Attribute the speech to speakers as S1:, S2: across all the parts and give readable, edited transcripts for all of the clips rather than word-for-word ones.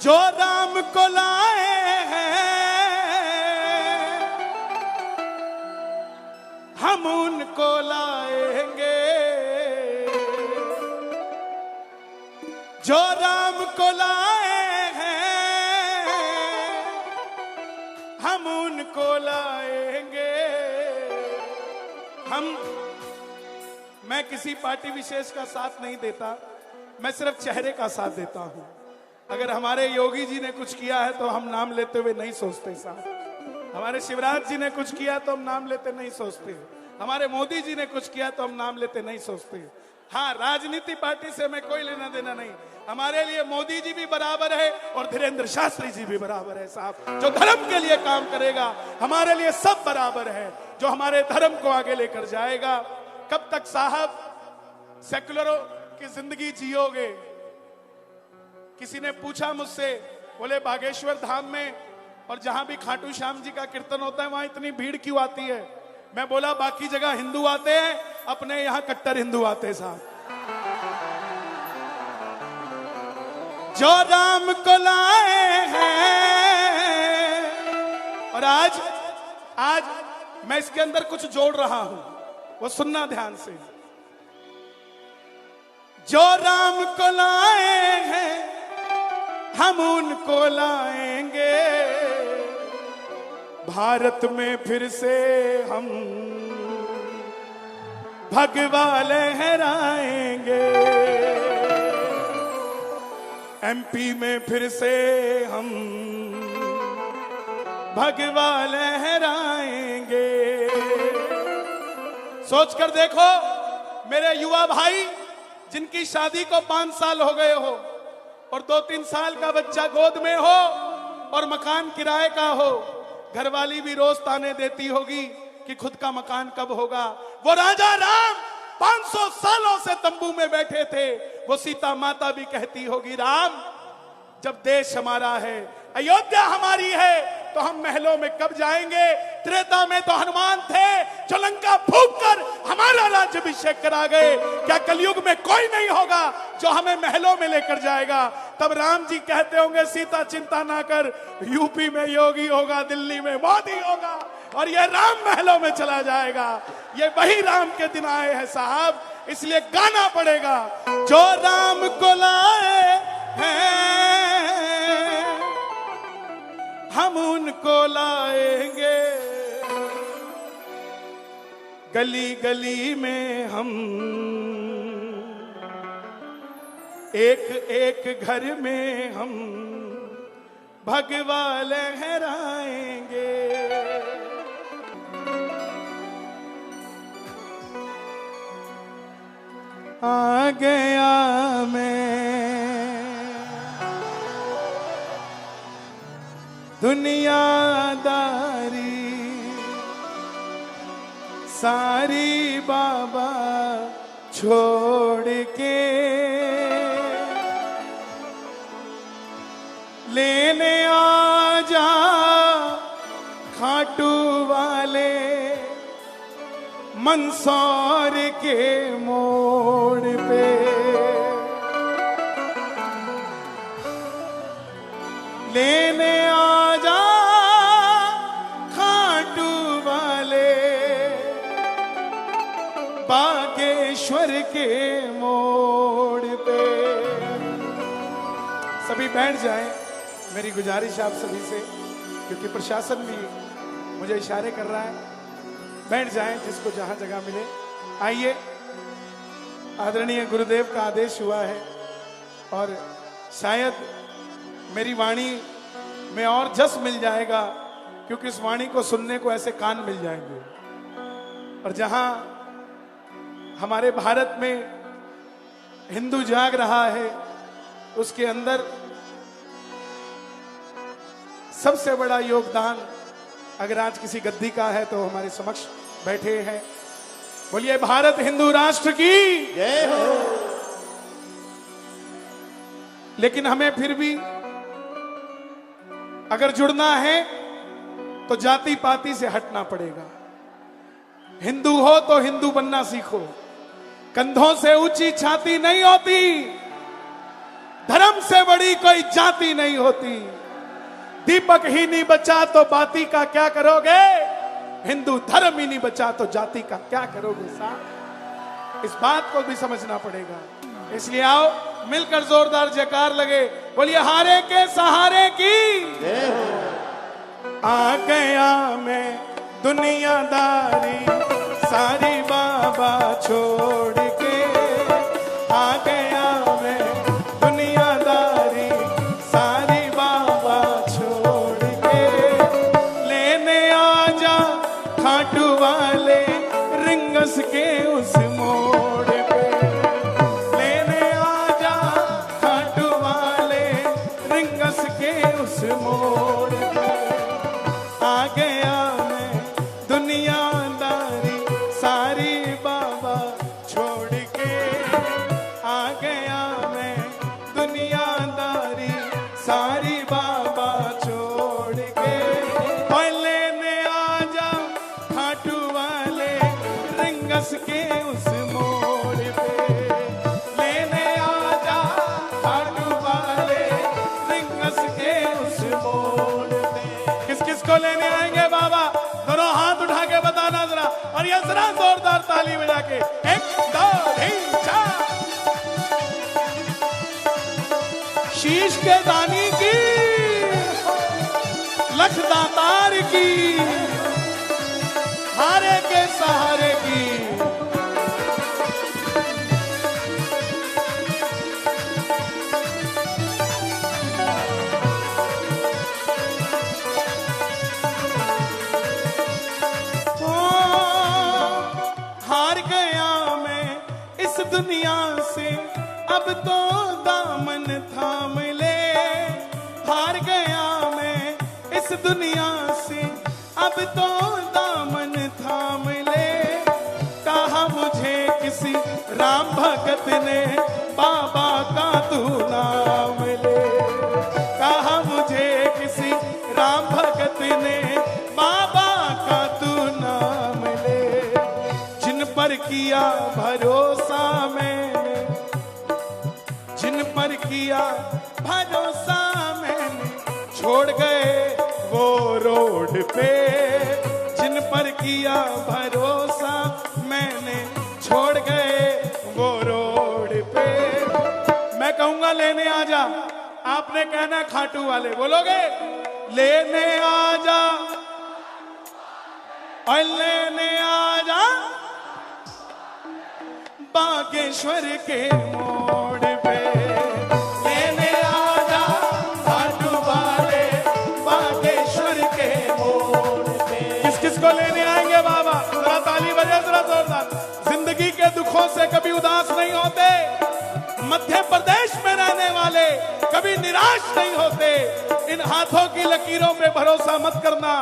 S1: जो राम को लाए हैं हम उनको लाएंगे, जो राम को लाए हैं हम उनको लाएंगे। मैं किसी पार्टी विशेष का साथ नहीं देता, मैं सिर्फ चेहरे का साथ देता हूं। अगर हमारे योगी जी ने कुछ किया है तो हम नाम लेते हुए नहीं सोचते साहब। हमारे शिवराज जी ने कुछ किया तो हम नाम लेते नहीं सोचते। हमारे मोदी जी ने कुछ किया तो हम नाम लेते नहीं सोचते। हाँ, राजनीति पार्टी से हमें कोई लेना देना नहीं। हमारे लिए मोदी जी भी बराबर है और धीरेन्द्र शास्त्री जी भी बराबर है साहब। जो धर्म के लिए काम करेगा हमारे लिए सब बराबर है, जो हमारे धर्म को आगे लेकर जाएगा। कब तक साहब सेकुलरों की जिंदगी जियोगे? किसी ने पूछा मुझसे, बोले बागेश्वर धाम में और जहां भी खाटू श्याम जी का कीर्तन होता है वहां इतनी भीड़ क्यों आती है? मैं बोला बाकी जगह हिंदू आते हैं, अपने यहां कट्टर हिंदू आते हैं साहब। जो राम को लाए हैं, और आज मैं इसके अंदर कुछ जोड़ रहा हूं, वो सुनना ध्यान से। जो राम को लाए हैं हम उनको लाएंगे, भारत में फिर से हम भगवा लहराएंगे, एमपी में फिर से हम भगवा लहराएंगे। सोचकर देखो मेरे युवा भाई जिनकी शादी को 5 साल हो गए हो और 2-3 साल का बच्चा गोद में हो और मकान किराए का हो, घरवाली भी रोज ताने देती होगी कि खुद का मकान कब होगा। वो राजा राम 500 सालों से तंबू में बैठे थे, वो सीता माता भी कहती होगी राम जब देश हमारा है, अयोध्या हमारी है तो हम महलों में कब जाएंगे। त्रेता में तो हनुमान थे जो लंका फूंक कर हमारा राज्याभिषेक करा गए। क्या कलयुग में कोई नहीं होगा जो हमें महलों में लेकर जाएगा? तब राम जी कहते होंगे सीता चिंता ना कर, यूपी में योगी होगा, दिल्ली में मोदी होगा और ये राम महलों में चला जाएगा। ये वही राम के दिन आए हैं साहब, इसलिए गाना पड़ेगा। जो राम को लाए हैं हम उनको लाएंगे, गली गली में हम एक एक घर में हम भगवा लहराएंगे। आ गया मैं दुनियादारी सारी बाबा छोड़ के, लेने आ जा खाटू वाले मंदसौर के मोड़ पे। लेने आ जा खाटू वाले बागेश्वर के मोड़ पे। सभी बैठ जाएं, मेरी गुजारिश आप सभी से, क्योंकि प्रशासन भी मुझे इशारे कर रहा है। बैठ जाएं जिसको जहां जगह मिले। आइए, आदरणीय गुरुदेव का आदेश हुआ है और शायद मेरी वाणी में और जस मिल जाएगा, क्योंकि इस वाणी को सुनने को ऐसे कान मिल जाएंगे। और जहां हमारे भारत में हिंदू जाग रहा है, उसके अंदर सबसे बड़ा योगदान अगर आज किसी गद्दी का है तो हमारे समक्ष बैठे हैं। बोलिए भारत हिंदू राष्ट्र की जय हो। लेकिन हमें फिर भी अगर जुड़ना है तो जाति पाति से हटना पड़ेगा। हिंदू हो तो हिंदू बनना सीखो। कंधों से ऊंची छाती नहीं होती, धर्म से बड़ी कोई जाति नहीं होती। दीपक ही नहीं बचा तो बाती का क्या करोगे? हिंदू धर्म ही नहीं बचा तो जाति का क्या करोगे साहब? इस बात को भी समझना पड़ेगा। इसलिए आओ मिलकर जोरदार जयकार लगे, बोलिए हारे के सहारे की। आ गया मैं दुनियादारी सारी बाबा छोड़ के, आ गया मैं दुनियादारी सारी बाबा छोड़ के, लेने आजा खाटू वाले रिंगस के उस मोड़ पे, लेने आजा खाटू वाले रिंगस के उस मोड़ पे, आ गया मैं दुनियादारी सारी बाबा छोड़ के, आ गया मैं दुनियादारी सारी बाबा छोड़ के, और लेने आजा खाटू वाले रिंगस के उस मोड़ पे, लेने आजा खाटू वाले रिंगस के उस मोड़ पे। किस किस को लेने आएंगे बाबा? दोनों हाथ उठा के बताना जरा, और ये जरा जोरदार ताली बजा के। 1 2 3 4। शीश के दानी की, लख दातार की, हारे के सहारे की। हार गया मैं इस दुनिया से, अब तो दामन थाम ले। हार गया मैं इस दुनिया से, अब तो दामन थाम ले। कहा मुझे किसी राम भगत ने बाबा का तू नाम ले, कहा मुझे किसी राम भगत ने बाबा का तू नाम ले। जिन पर किया भरोसा मैंने, जिन पर किया भरोसा मैंने, छोड़ गए वो रोड पे। जिन पर किया भरोसा मैंने, छोड़ गए वो रोड पे। मैं कहूंगा लेने आजा, आपने कहना खाटू वाले, बोलोगे? लेने आजा और लेने आजा बागेश्वर के मोड़ पे, लेने आजा खाटू वाले बागेश्वर के मोड़ पे। किस किस को लेने आएंगे बाबा? जरा ताली बजे जरा जोरदार। जिंदगी के दुखों से कभी उदास नहीं होते, मध्य प्रदेश में रहने वाले कभी निराश नहीं होते। इन हाथों की लकीरों पे भरोसा मत करना,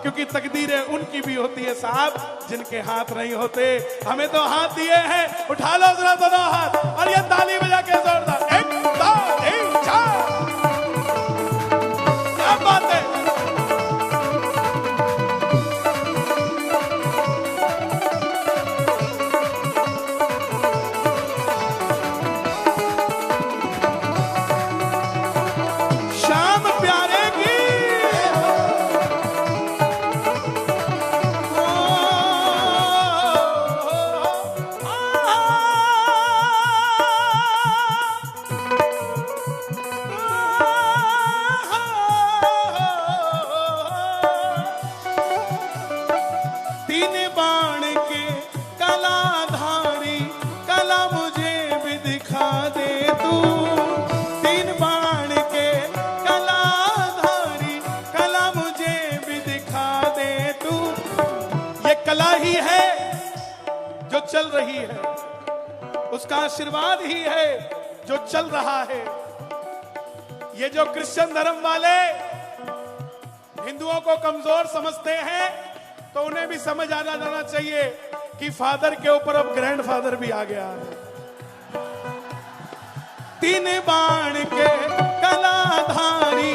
S1: क्योंकि तकदीरें उनकी भी होती है साहब जिनके हाथ नहीं होते। हमें तो हाथ दिए हैं, उठा लो जरा दोनों हाथ और ये ताली बजा के जोरदार। 1 2 3 4। क्या बात है? शाम प्यारे की, तीन बाण के कलाधारी, कला मुझे भी दिखा दे तू। तीन बाण के कलाधारी, कला मुझे भी दिखा दे तू। ये कला ही है जो चल रही है, उसका आशीर्वाद ही है जो चल रहा है। ये जो क्रिश्चियन धर्म वाले हिंदुओं को कमजोर समझते हैं, तो उन्हें भी समझ आना जाना चाहिए कि फादर के ऊपर अब ग्रैंडफादर भी आ गया है। तीन बाण के कलाधारी,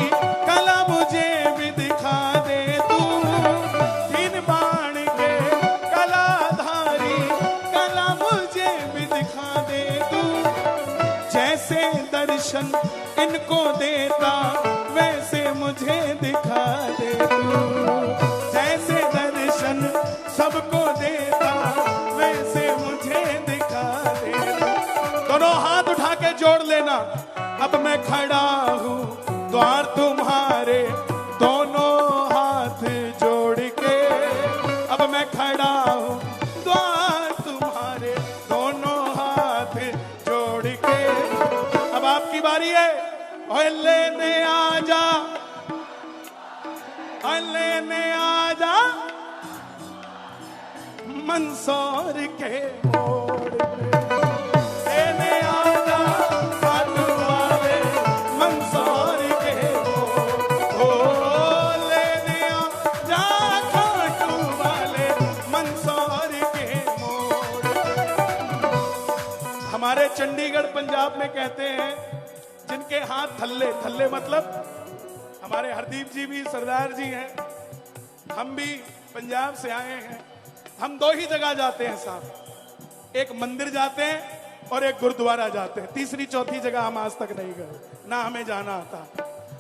S1: कला मुझे भी दिखा दे तू। तीन बाण के कलाधारी, कला मुझे भी दिखा दे तू। जैसे दर्शन खड़ा हूँ द्वार तुम्हारे दोनों हाथ जोड़ के। अब मैं खड़ा हूँ द्वार तुम्हारे दोनों हाथ जोड़ के। अब आपकी बारी है। ओए लेने आजा, ओए लेने आजा मंदसौर के मोड़ पे। लेने आजा खाटू वाले मंदसौर के मोड़। ओ लेने आजा खाटू वाले मंदसौर के मोड़। हमारे चंडीगढ़ पंजाब में कहते हैं जिनके हाथ थल्ले, थल्ले मतलब हमारे हरदीप जी भी सरदार जी हैं, हम भी पंजाब से आए हैं। हम दो ही जगह जाते हैं साहब, एक मंदिर जाते हैं और एक गुरुद्वारा जाते हैं। तीसरी चौथी जगह हम आज तक नहीं गए, ना हमें जाना आता,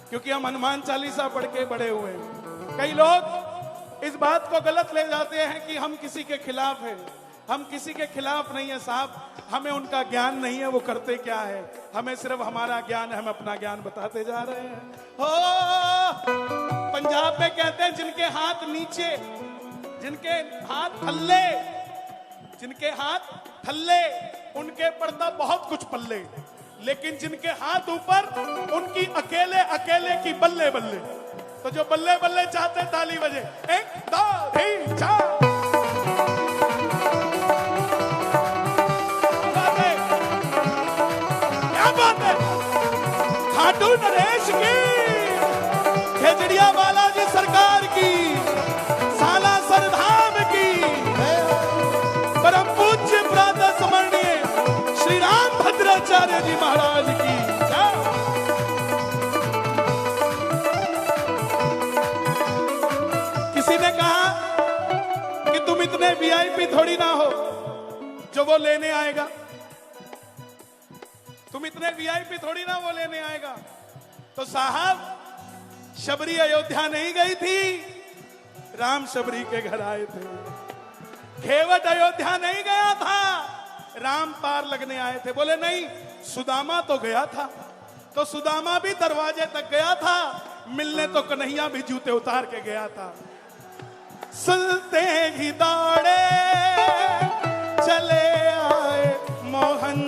S1: क्योंकि हम हनुमान चालीसा पढ़ के बड़े हुए हैं। कई लोग इस बात को गलत ले जाते हैं कि हम किसी के खिलाफ हैं। हम किसी के खिलाफ नहीं है साहब, हमें उनका ज्ञान नहीं है वो करते क्या है, हमें सिर्फ हमारा ज्ञान है, हम अपना ज्ञान बताते जा रहे हैं। हो पंजाब में कहते हैं जिनके हाथ नीचे, जिनके हाथ थल्ले, जिनके हाथ थल्ले उनके पड़ता बहुत कुछ पल्ले, लेकिन जिनके हाथ ऊपर उनकी अकेले अकेले की बल्ले बल्ले। तो जो बल्ले बल्ले चाहते ताली बजे, 1 2 3 4। खाटू नरेश की, खेजड़िया बालाजी सरकार की, सालासर धाम की, परम पूज्य प्रातः स्मरणीय श्री राम भद्राचार्य जी महाराज की। किसी ने कहा कि तुम इतने वीआईपी थोड़ी ना हो जो वो लेने आएगा, तुम इतने वीआईपी थोड़ी ना वो लेने आएगा। तो साहब शबरी अयोध्या नहीं गई थी, राम शबरी के घर आए थे। घेवट अयोध्या नहीं गया था, राम पार लगने आए थे। बोले नहीं, सुदामा तो गया था, तो सुदामा भी दरवाजे तक गया था, मिलने तो कन्हैया भी जूते उतार के गया था। सुनते ही दौड़े चले आए मोहन,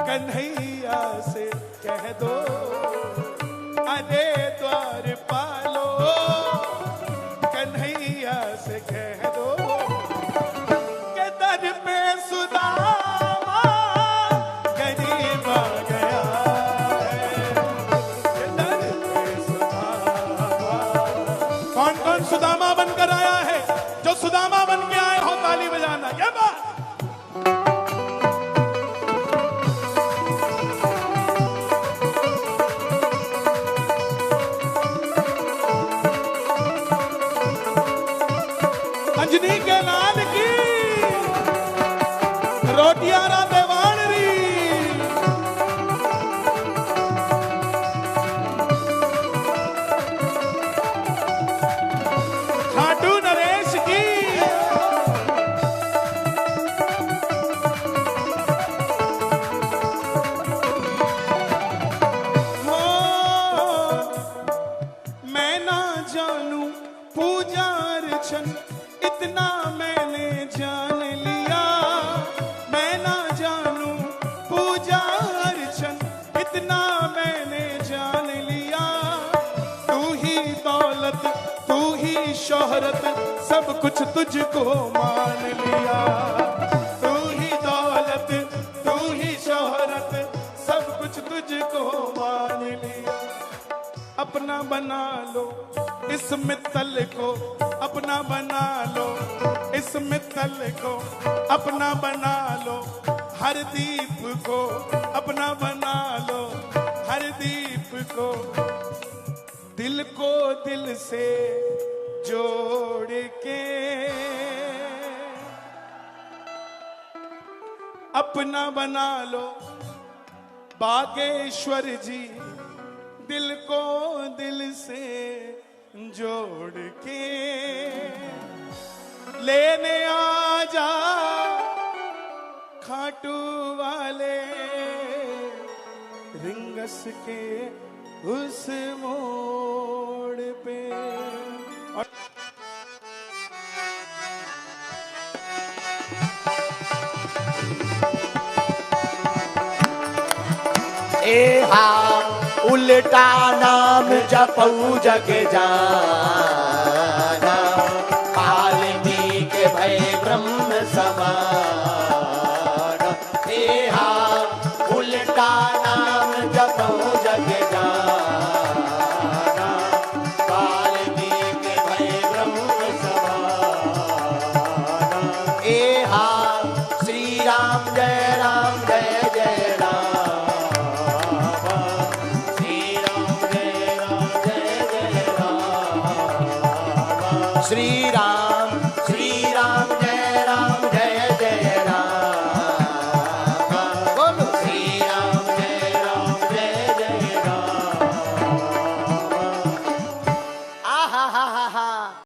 S1: कन्हैया से कह दो अरे द्वार पालो, कन्हैया से कह दो के दर पे सुदामा गरीब आ गया है, के दर पे सुदामा। कौन कौन सुदामा बनकर आया है? जो सुदामा बन के आए हो ताली बजाना। ये बात अंजनी के लाल की, रोटियारा देवानरी, खाटू नरेश की, मैं ना जानू पूजा अर्चन इतना मैंने जान लिया, मैं ना जानू पूजा अर्चन इतना मैंने जान लिया। तू ही दौलत तू ही शोहरत सब कुछ तुझको मान लिया, तू ही दौलत तू ही शोहरत सब कुछ तुझको मान लिया। अपना बना लो इस मित्तल को, अपना बना लो इस मित्तल को, अपना बना लो हर दीप को, अपना बना लो हर दीप को। दिल को दिल से जोड़ के अपना बना लो बागेश्वर जी, दिल को दिल से जोड़ के लेने आ जा खाटू वाले रिंगस के उस मोड़ पे। और
S2: ए हा उल्टा नाम जपऊ जग जान,